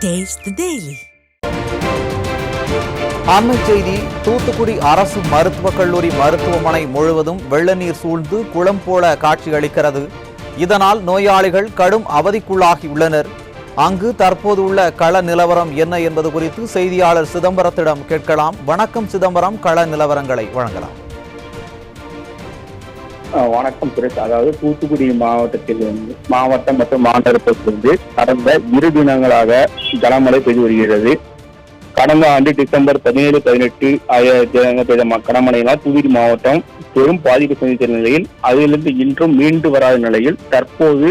Taste the Daily. அண்மை செய்தி. தூத்துக்குடி அரசு மருத்துவக் கல்லூரி மருத்துவமனை முழுவதும் வெள்ள நீர் சூழ்ந்து குளம் போல காட்சியளிக்கிறது. இதனால் நோயாளிகள் கடும் அவதிக்குள்ளாகியுள்ளனர். அங்கு தற்போது உள்ள கள நிலவரம் என்ன என்பது குறித்து செய்தியாளர் சிதம்பரத்திடம் கேட்கலாம். வணக்கம் சிதம்பரம், கள நிலவரங்களை வழங்கலாம். வணக்கம் சுரேஷ். அதாவது தூத்துக்குடி மாவட்டம் மற்றும் மாநகரத்திலிருந்து கடந்த 2 தினங்களாக கனமழை பெய்து வருகிறது. கடந்த ஆண்டு டிசம்பர் 17-18 பெய்த கனமழையினால் தூத்துக்குடி மாவட்டம் பெரும் பாதிப்பு சந்தித்த நிலையில் அதிலிருந்து இன்றும் மீண்டு வராத நிலையில் தற்போது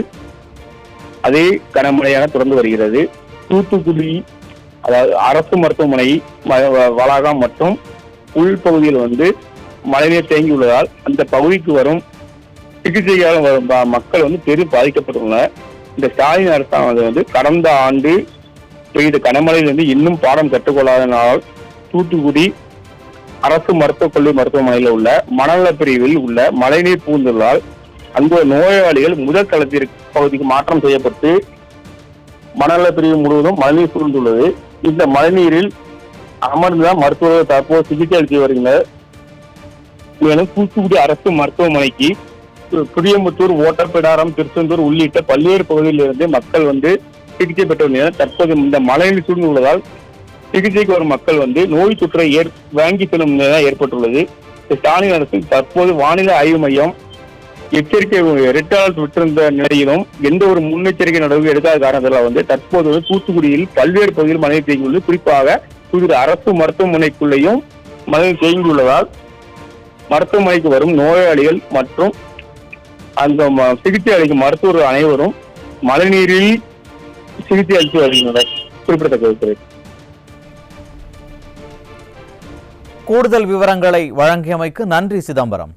அதே கனமழையாக தொடர்ந்து வருகிறது. தூத்துக்குடி அதாவது அரசு மருத்துவமனை வளாகம் மற்றும் உள்பகுதியில் மழைநீர் தேங்கியுள்ளதால் அந்த பகுதிக்கு வரும் சிகிச்சைக்காக வரும் மக்கள் பெரும் பாதிக்கப்பட்டுள்ளனர். இந்த ஸ்டாலின் அரசாங்கம் கடந்த ஆண்டு பெய்த கனமழையிலிருந்து இன்னும் பாடம் கற்றுக்கொள்ளாதனால் தூத்துக்குடி அரசு மருத்துவக் கல்லூரி மருத்துவமனையில் உள்ள மனநல பிரிவில் உள்ள மழைநீர் புகுந்துள்ளதால் அங்கு நோயாளிகள் முதல் தளத்திற்கு பகுதிக்கு மாற்றம் செய்யப்பட்டு மனநல பிரிவு முழுவதும் மழைநீர் சூழ்ந்துள்ளது. இந்த மழைநீரில் அமர்ந்துதான் மருத்துவர்கள் தற்போது சிகிச்சை அளித்து வருகின்றனர். மேலும் தூத்துக்குடி அரசு மருத்துவமனைக்கு குடியம்புத்தூர், ஓட்டப்பிடாரம், திருச்செந்தூர் உள்ளிட்ட பல்வேறு பகுதியிலிருந்து மக்கள் சிகிச்சை பெற்று வருகின்றனர். தற்போது இந்த மழைநீர் சூழ்ந்துள்ளதால் சிகிச்சைக்கு வரும் மக்கள் நோய் தொற்றை வாங்கி செல்லும் நிலை ஏற்பட்டுள்ளது. ஸ்டாலின் அரசு தற்போது வானிலை ஆய்வு மையம் எச்சரிக்கை ரெட் அலர்ட் விட்டிருந்த நிலையிலும் எந்த ஒரு முன்னெச்சரிக்கை நடவடிக்கை எடுக்காத காரணத்தால் தற்போது தூத்துக்குடியில் பல்வேறு பகுதியில் மழை தேங்கியுள்ளது. குறிப்பாக தூத்துக்குடி அரசு மருத்துவமனைக்குள்ளேயும் மழை தேங்கியுள்ளதால் மருத்துவமனைக்கு வரும் நோயாளிகள் மற்றும் அந்த சிகிச்சை அளிக்கும் மருத்துவர்கள் அனைவரும் மழைநீரில் சிகிச்சை அளித்து வருகின்றனர். குறிப்பிடத்தக்கது. கூடுதல் விவரங்களை வழங்கியமைக்கு நன்றி சிதம்பரம்.